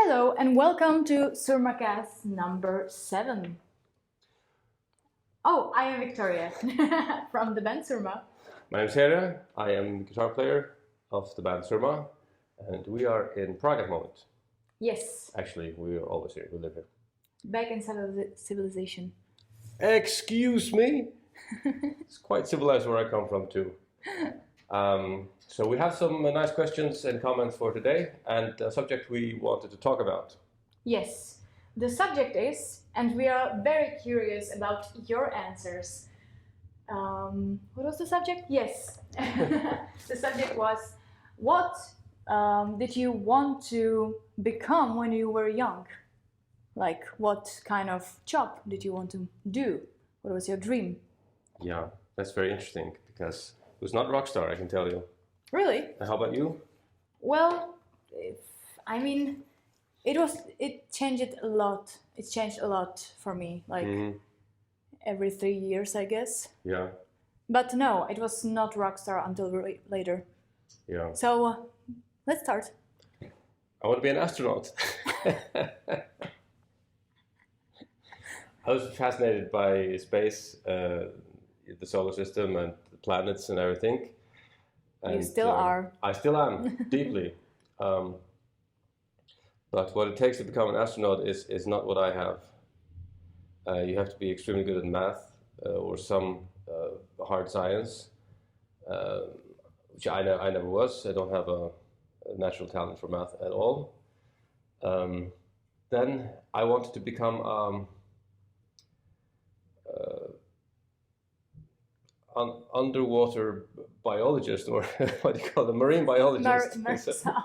Hello and welcome to Surmacast number 7. Oh, I am Victoria from the band Surma. My name is Here. I am the guitar player of the band Surma, and we are in Prague at the moment. Yes. Actually, we are always here. We live here. Back in civilization. Excuse me? It's quite civilized where I come from too. So we have some nice questions and comments for today, and a subject we wanted to talk about. Yes. The subject is, and we are very curious about your answers. What was the subject? Yes. The subject was, what did you want to become when you were young? Like, what kind of job did you want to do? What was your dream? Yeah, that's very interesting because it was not rockstar, I can tell you. Really? And how about you? Well, it changed a lot. It changed a lot for me, like every 3 years, I guess. Yeah. But no, it was not rockstar until later. Yeah. So let's start. I want to be an astronaut. I was fascinated by space, the solar system and the planets and everything. And, you still are. I still am, deeply. But what it takes to become an astronaut is not what I have. You have to be extremely good at math or some hard science, which I never was. I don't have a natural talent for math at all. Then I wanted to become underwater biologist, or what do you call it, marine biologist.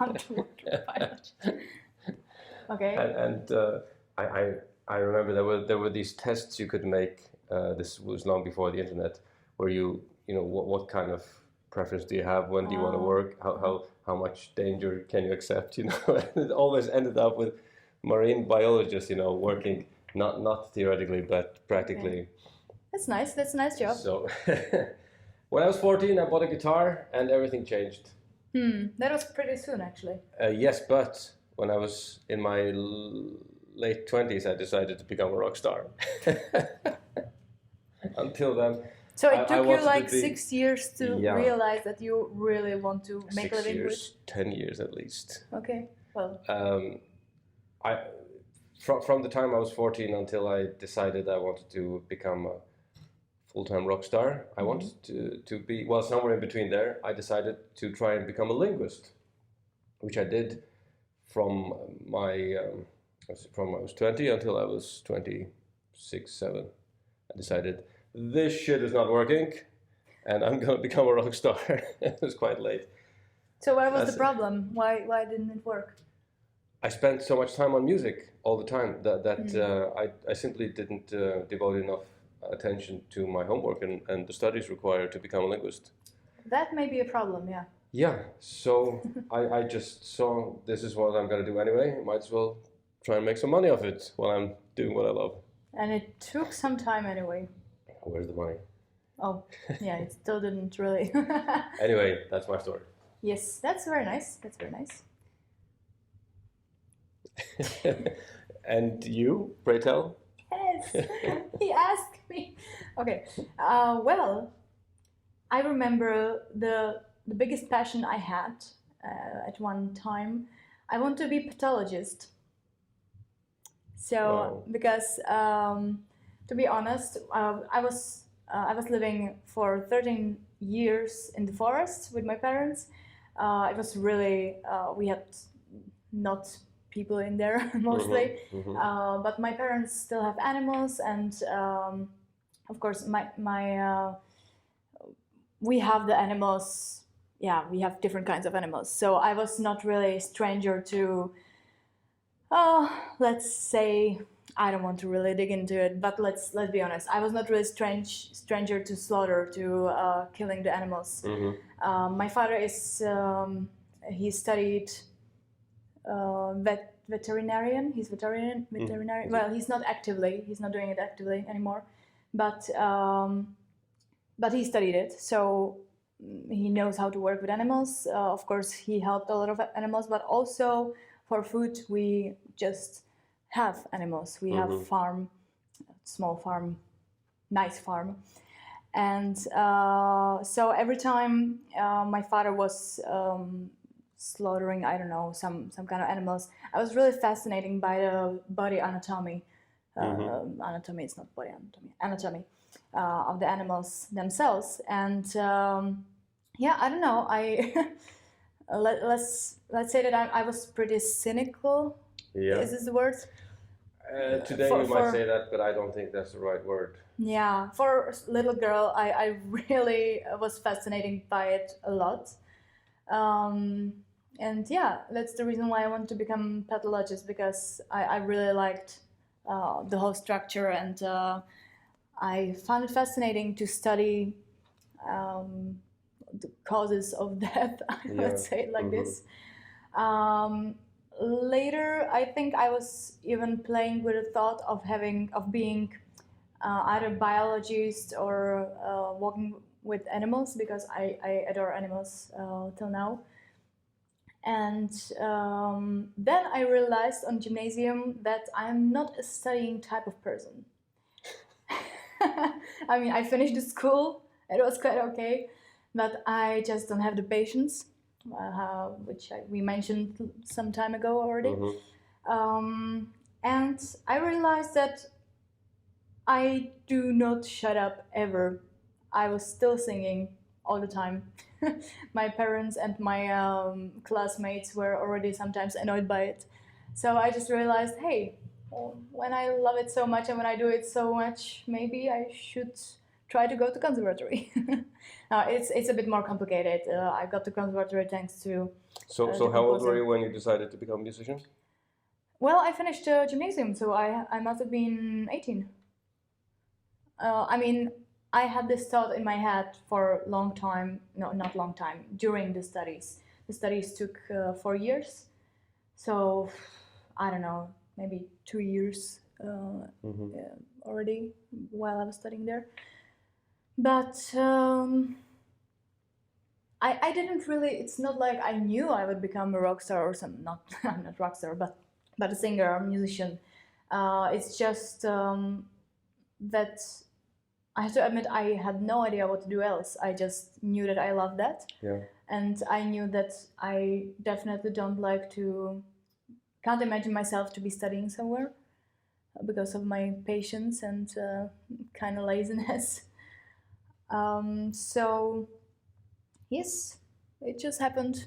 Underwater biologist. Okay. And I remember there were these tests you could make. This was long before the internet, where you know what kind of preference do you have? When do you want to work? How much danger can you accept? You know, and it always ended up with marine biologists. You know, working not theoretically but practically. Okay. That's nice. That's a nice job. So, when I was 14, I bought a guitar, and everything changed. That was pretty soon, actually. Yes, but when I was in my late 20s, I decided to become a rock star. Until then. So it took you like 6 years to realize that you really want to make a living with? 10 years at least. Okay, well. From the time I was 14 until I decided I wanted to become a full-time rock star, I wanted to be, well, somewhere in between there, I decided to try and become a linguist, which I did from I was 20 until I was 26, 7. I decided, this shit is not working, and I'm going to become a rock star. It was quite late. So what was the problem? Why didn't it work? I spent so much time on music all the time that I simply didn't devote enough attention to my homework and the studies required to become a linguist. That may be a problem, yeah. Yeah, so I just saw this is what I'm going to do anyway. Might as well try and make some money off it while I'm doing what I love. And it took some time anyway. Where's the money? Oh, yeah, it still didn't really. Anyway, that's my story. Yes, that's very nice. That's very nice. And you, pray tell? Yes, he asked me. Okay, well, I remember the biggest passion I had at one time. I want to be pathologist. So, wow. Because to be honest, I was living for 13 years in the forest with my parents. It was really we had not people in there mostly, but my parents still have animals, and of course we have the animals. Yeah, we have different kinds of animals. So I was not really a stranger to, let's say, I don't want to really dig into it, but let's be honest. I was not really stranger to slaughter, to killing the animals. My father is he studied veterinarian. He's veterinarian. Well, he's not doing it actively anymore, but he studied it. So he knows how to work with animals. Of course, he helped a lot of animals, but also for food, we just have animals. We have farm, small farm, nice farm. And so every time my father was slaughtering, I don't know, some kind of animals, I was really fascinated by the body anatomy. Anatomy, it's not body anatomy, anatomy of the animals themselves. And yeah, I don't know, let's say that I was pretty cynical. Yeah. Is this the word? Today you might say that, but I don't think that's the right word. Yeah, for a little girl, I really was fascinated by it a lot. And yeah, that's the reason why I want to become pathologist, because I really liked the whole structure, and I found it fascinating to study the causes of death, let's say it like this. Later, I think I was even playing with the thought of being either biologist or working with animals, because I adore animals till now. And then I realized on gymnasium that I'm not a studying type of person. I mean, I finished the school, it was quite okay, but I just don't have the patience, which we mentioned some time ago already. And I realized that I do not shut up ever. I was still singing all the time. My parents and my classmates were already sometimes annoyed by it. So I just realized, hey, when I love it so much and when I do it so much, maybe I should try to go to conservatory. Now, it's a bit more complicated. I got to conservatory thanks to... So how old were you when you decided to become a musician? Well, I finished gymnasium, so I must have been 18. I mean, I had this thought in my head for a long time, no, not long time, during the studies. The studies took 4 years, so I don't know, maybe 2 years already while I was studying there. But I didn't really, it's not like I knew I would become a rock star or something, not rock star, but a singer or musician. It's just that I have to admit I had no idea what to do else. I just knew that I loved that. Yeah. And I knew that I definitely can't imagine myself to be studying somewhere because of my patience and kind of laziness. So, yes, it just happened.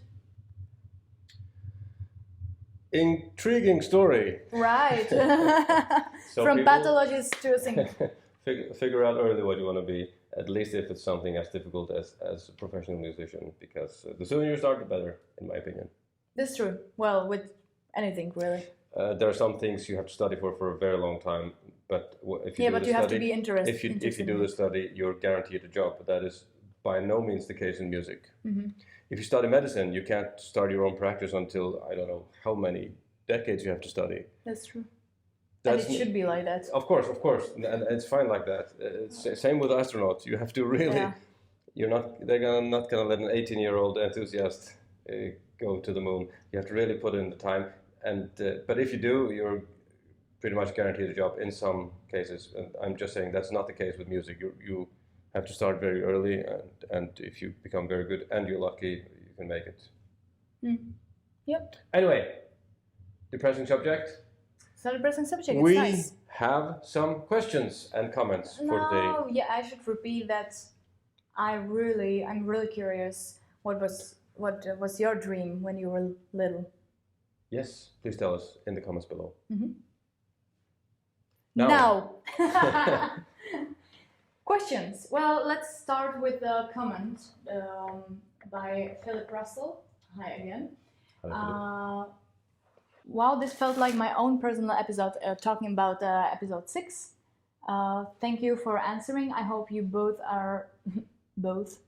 Intriguing story. Right. So From pathologist to a singer. Figure out early what you want to be, at least if it's something as difficult as a professional musician, because the sooner you start, the better, in my opinion. That's true. Well, with anything, really. There are some things you have to study for a very long time, but if you have to be interested. If you do the study, you're guaranteed a job. But that is by no means the case in music. If you study medicine, you can't start your own practice until I don't know how many decades you have to study. That's true. And it should be like that. Of course, and it's fine like that. It's same with astronauts. You have to really, they're not gonna let an 18-year-old enthusiast go to the moon. You have to really put in the time. And but if you do, you're pretty much guaranteed a job in some cases. And I'm just saying that's not the case with music. You have to start very early, and if you become very good and you're lucky, you can make it. Yep. Anyway, depressing subject. It's not a depressing subject. It's we nice. have some questions and comments for today. No, yeah, I should repeat that. I'm really curious. What was your dream when you were little? Yes, please tell us in the comments below. Now. Questions. Well, let's start with a comment by Philip Russell. Hi again. Wow, this felt like my own personal episode talking about episode 6. Thank you for answering. I hope you both are both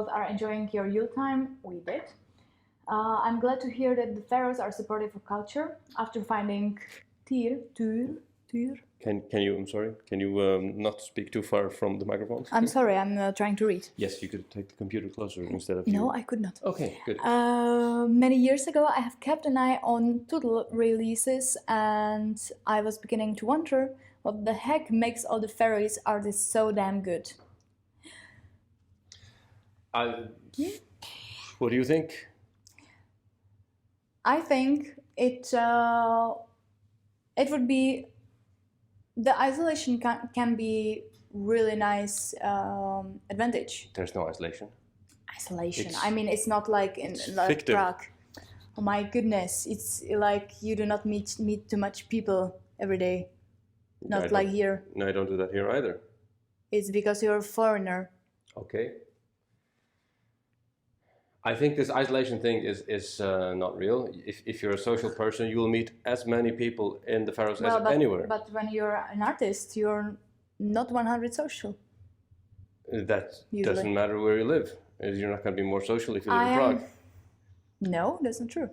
are enjoying your Yule time. We did. I'm glad to hear that the Faroes are supportive of culture after finding Tyr Can you? I'm sorry. Can you not speak too far from the microphone? I'm sorry, I'm trying to read. Yes, you could take the computer closer instead of No, you. I could not. Okay, good. Many years ago, I have kept an eye on Toodle releases, and I was beginning to wonder what the heck makes all the Faroese artists so damn good. What do you think? I think it would be the isolation can be really nice advantage. There's no isolation. Isolation. I mean, it's not like in like Prague. Oh my goodness, it's like you do not meet too much people every day. Not like here. No, I don't do that here either. It's because you're a foreigner. Okay. I think this isolation thing is not real. If you're a social person, you will meet as many people in the Faroes as anywhere. But when you're an artist, you're not 100 social. That usually doesn't matter where you live. You're not going to be more social if you live in Prague. No, that's not true.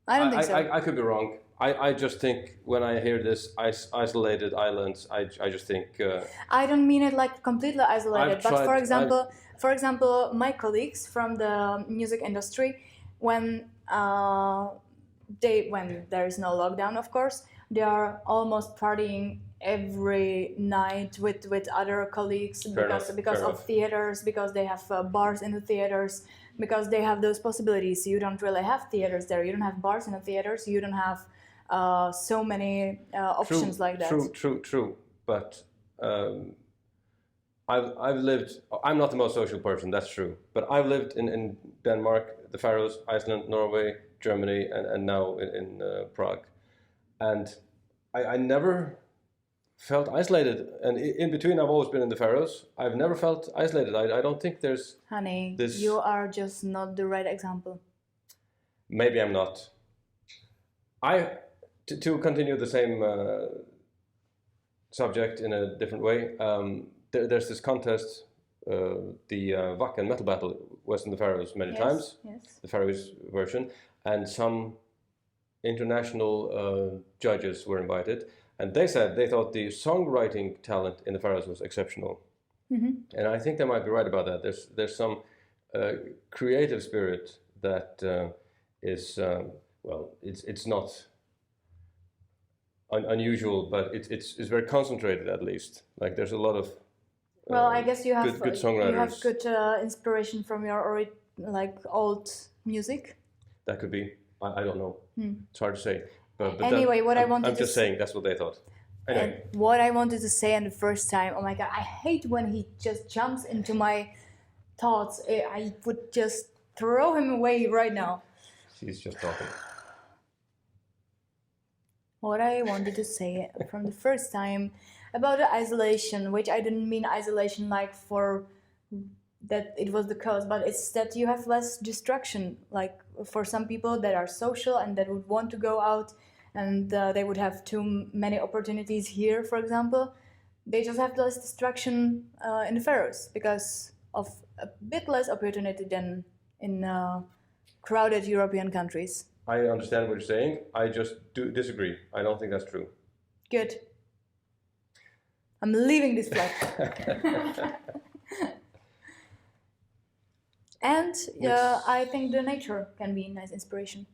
I don't think so. I could be wrong. I just think when I hear this isolated islands, I just think... I don't mean it like completely isolated, but for example, my colleagues from the music industry, when there is no lockdown, of course, they are almost partying every night with other colleagues because of theaters, because they have bars in the theaters, because they have those possibilities. You don't really have theaters there. You don't have bars in the theaters. You don't have so many options like that. True. But I've lived. I'm not the most social person. That's true. But I've lived in Denmark, the Faroes, Iceland, Norway, Germany, and now in Prague, and I never felt isolated. And in between, I've always been in the Faroes. I've never felt isolated. I don't think there's. Honey, you are just not the right example. Maybe I'm not. To continue the same subject in a different way, there's this contest, the Wacken Metal Battle was in the Faroes many times, the Faroese version, and some international judges were invited, and they said they thought the songwriting talent in the Faroes was exceptional. Mm-hmm. And I think they might be right about that. There's some creative spirit that is, it's not unusual, but it's very concentrated at least. Like there's a lot of I guess you have good songwriters. You have good inspiration from your old music. That could be. I don't know. It's hard to say. But anyway, I'm just saying that's what they thought. Anyway. And what I wanted to say on the first time, oh my god, I hate when he just jumps into my thoughts. I would just throw him away right now. She's just talking. What I wanted to say from the first time about the isolation, which I didn't mean isolation like for that it was the cause, but it's that you have less distraction. Like for some people that are social and that would want to go out and they would have too many opportunities here, for example, they just have less distraction in the Faroes because of a bit less opportunity than in crowded European countries. I understand what you're saying. I just do disagree. I don't think that's true. Good. I'm leaving this flat. And I think the nature can be a nice inspiration.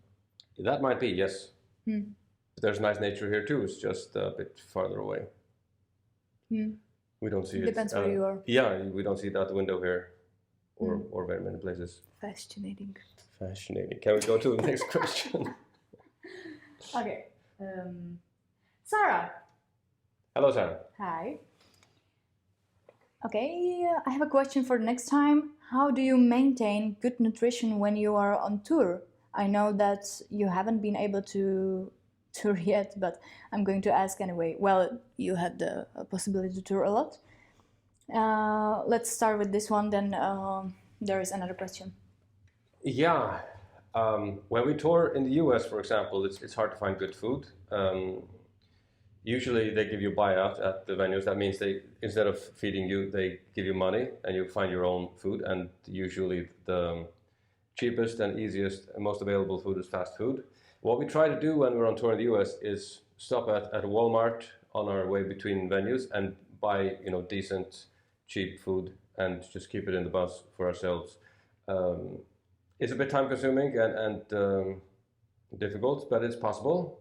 That might be, yes. But there's nice nature here too. It's just a bit farther away. We don't see it. Depends where you are. Yeah, we don't see it out the window here, or very many places. Fascinating. Can we go to the next question? Okay. Sarah. Hello, Sarah. Hi. Okay, I have a question for the next time. How do you maintain good nutrition when you are on tour? I know that you haven't been able to tour yet, but I'm going to ask anyway. Well, you had the possibility to tour a lot. Let's start with this one, then there is another question. Yeah, when we tour in the US, for example, it's hard to find good food. Usually they give you buyout at the venues. That means they, instead of feeding you, they give you money and you find your own food. And usually the cheapest and easiest and most available food is fast food. What we try to do when we're on tour in the US is stop at Walmart on our way between venues and buy decent, cheap food and just keep it in the bus for ourselves. It's a bit time consuming and difficult, but it's possible.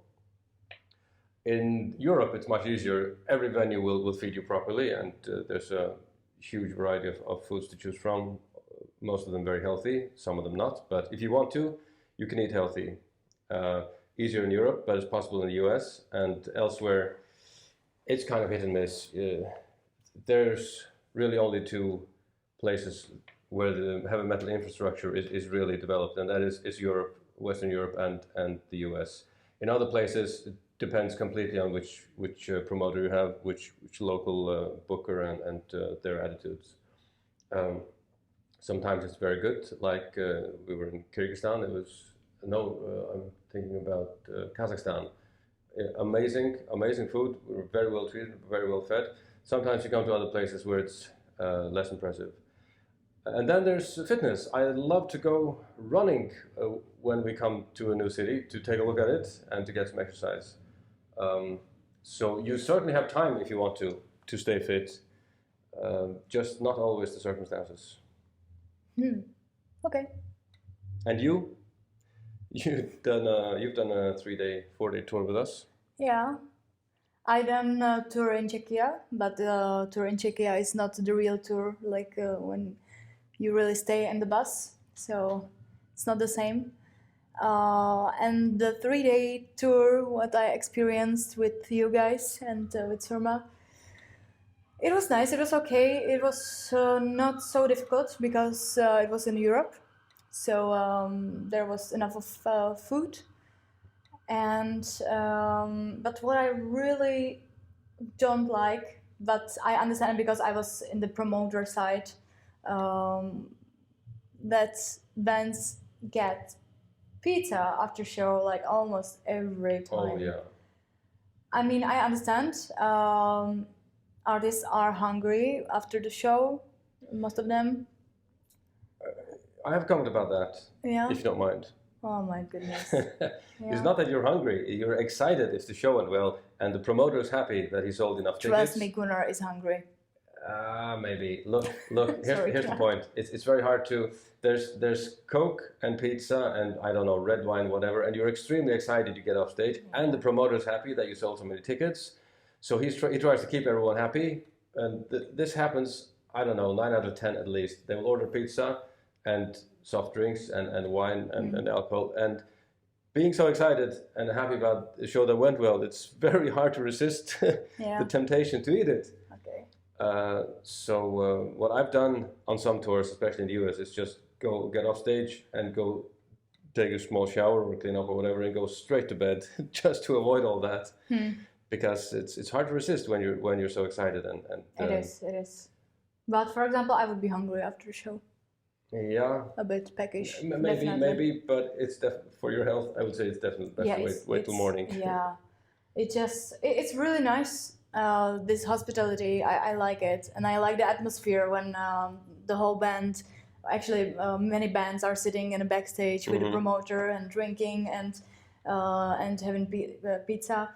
In Europe, it's much easier. Every venue will feed you properly, and there's a huge variety of foods to choose from. Most of them very healthy, some of them not. But if you want to, you can eat healthy. Easier in Europe, but it's possible in the US and elsewhere. It's kind of hit and miss. There's really only two places where the heavy metal infrastructure is really developed, and that is Europe, Western Europe, and the US. In other places, it depends completely on which promoter you have, which local booker and their attitudes. Sometimes it's very good, like we were in Kyrgyzstan. It was I'm thinking about Kazakhstan. Amazing food. We were very well treated, very well fed. Sometimes you come to other places where it's less impressive. And then there's fitness. I love to go running when we come to a new city to take a look at it and to get some exercise. So you certainly have time if you want to stay fit. Just not always the circumstances. Okay. And you? You've done a 3-day, 4-day tour with us. Yeah. I done a tour in Czechia, but the tour in Czechia is not the real tour, like when you really stay in the bus, so it's not the same. And the 3-day tour, what I experienced with you guys and with Surma, it was nice, it was okay. It was not so difficult because it was in Europe, so there was enough of food. And but what I really don't like, but I understand because I was in the promoter side, that bands get pizza after show like almost every time. Oh yeah. I mean, I understand artists are hungry after the show, most of them. I have a comment about that, Yeah. if you don't mind. Oh my goodness. It's not that you're hungry, you're excited if the show went well and the promoter is happy that he sold enough tickets. Trust me, Gunnar is hungry. Maybe. Look, Sorry, here's the point. It's very hard to, there's Coke and pizza and I don't know, red wine, whatever, and you're extremely excited you get off stage and the promoter's happy that you sold so many tickets. So he tries to keep everyone happy, and this happens, I don't know, 9 out of 10 at least. They will order pizza and soft drinks and wine and alcohol, and being so excited and happy about the show that went well, it's very hard to resist the temptation to eat it. Okay. So what I've done on some tours, especially in the US, is just go get off stage and go take a small shower or clean up or whatever and go straight to bed just to avoid all that. Because it's hard to resist when you're so excited and it is. But for example, I would be hungry after the show. Yeah. A bit peckish. Maybe, but it's for your health. I would say it's definitely best to wait till morning. Yeah, it's really nice. This hospitality, I like it, and I like the atmosphere when the whole band, actually many bands are sitting in a backstage with a promoter and drinking and having pizza.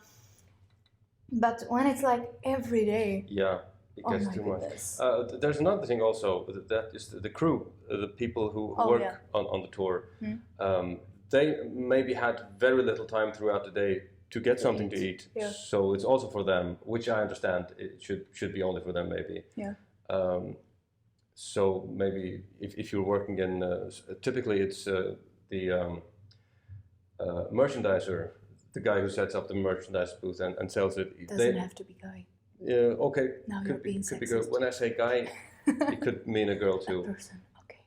But when it's like every day. Yeah. It gets too much. There's another thing also, that is the crew, the people who work on the tour. They maybe had very little time throughout the day to get something to eat. Yeah. So it's also for them, which I understand it should be only for them maybe. Yeah. So maybe if you're working in, typically it's the merchandiser, the guy who sets up the merchandise booth and sells it. Doesn't have to be guy. Yeah, okay. Now you're being sexist. Could be girl. When I say guy, it could mean a girl too. A person, okay.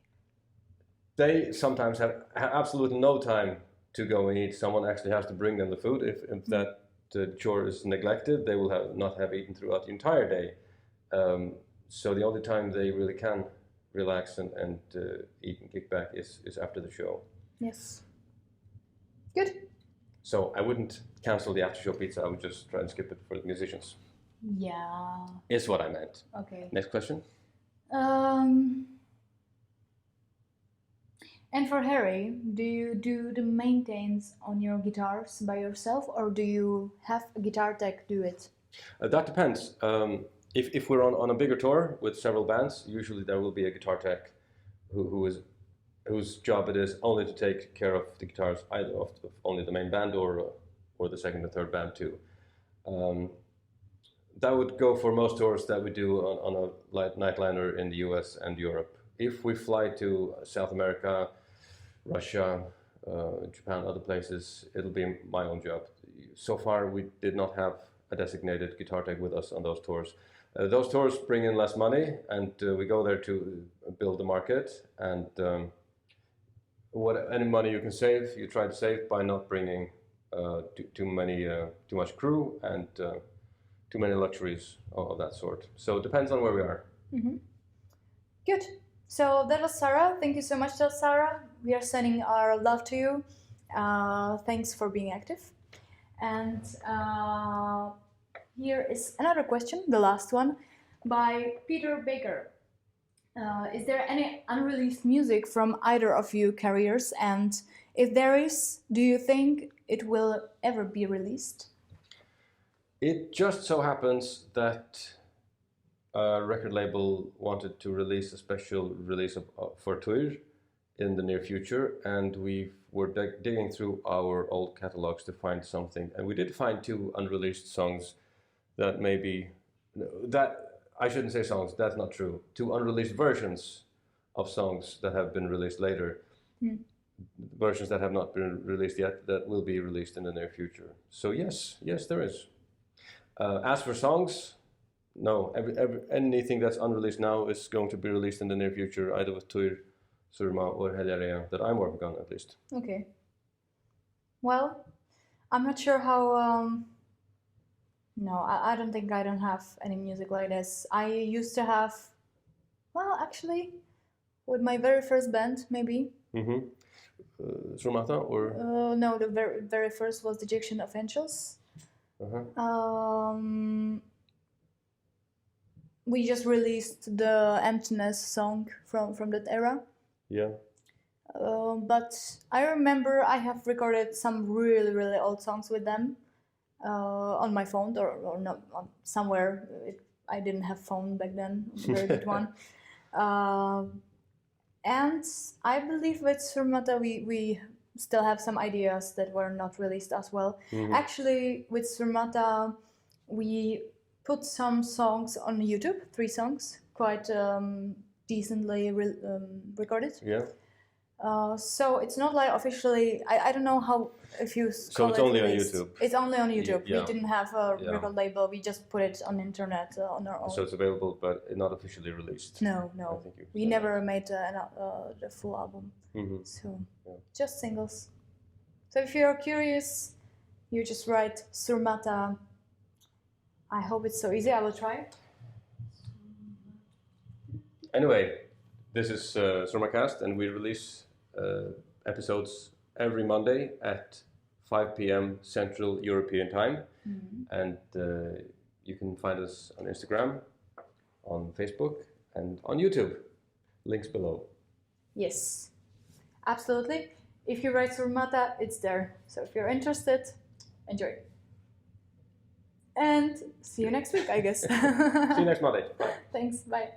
They sometimes have absolutely no time to go and eat. Someone actually has to bring them the food. If that chore is neglected, they will not have eaten throughout the entire day. So the only time they really can relax and eat and kick back is after the show. Yes. Good. So I wouldn't cancel the after-show pizza. I would just try and skip it for the musicians. Yeah. Is what I meant. Okay. Next question. And for Harry, do you do the maintenance on your guitars by yourself, or do you have a guitar tech do it? That depends. If we're on a bigger tour with several bands, usually there will be a guitar tech whose job it is only to take care of the guitars, either of only the main band or the second and third band too. That would go for most tours that we do on a nightliner in the US and Europe. If we fly to South America, Russia, Japan, other places, it'll be my own job. So far, we did not have a designated guitar tech with us on those tours. Those tours bring in less money, and we go there to build the market. And any money you can save, you try to save by not bringing too much crew and too many luxuries of that sort. So it depends on where we are. Mm-hmm. Good. So that was Sarah. Thank you so much, Sarah. We are sending our love to you. Thanks for being active. And here is another question, the last one, by Peter Baker. Is there any unreleased music from either of you careers? And if there is, do you think it will ever be released? It just so happens that a record label wanted to release a special release for Tyr in the near future, and we were digging through our old catalogs to find something, and we did find 2 unreleased songs that I shouldn't say songs, that's not true. 2 unreleased versions of songs that have been released later. Versions that have not been released yet that will be released in the near future. So yes, there is. As for songs, no. Anything that's unreleased now is going to be released in the near future, either with Tyr, Surma, or Heljarea, that I'm working on at least. Okay. Well, I'm not sure how... No, I don't think I don't have any music like this. I used to have... Well, actually, with my very first band, maybe. Mm-hmm. Surmata, or? No, the very first was the Egyptian of Angels. Uh-huh. We just released the Emptiness song from that era. Yeah. But I remember I have recorded some really old songs with them on my phone or not somewhere. I didn't have phone back then, very good one. And I believe with Surmata we still have some ideas that were not released as well. Mm-hmm. Actually, with Surmata, we put some songs on YouTube, 3 songs, quite decently recorded. Yeah. So it's not like officially, I don't know how, if you So it's only released. On YouTube? It's only on YouTube. Yeah. We didn't have a record label, we just put it on internet on our own. So it's available, but not officially released? No. We never made the full album. Mm-hmm. So just singles. So if you're curious, you just write Surmata. I hope it's so easy, I will try it. Anyway, this is Surmacast, and we release episodes every Monday at 5 p.m. Central European Time. Mm-hmm. And you can find us on Instagram, on Facebook, and on YouTube. Links below. Yes, absolutely. If you write Surmata, it's there. So if you're interested, enjoy. And see you next week, I guess. See you next Monday. Bye. Thanks, bye.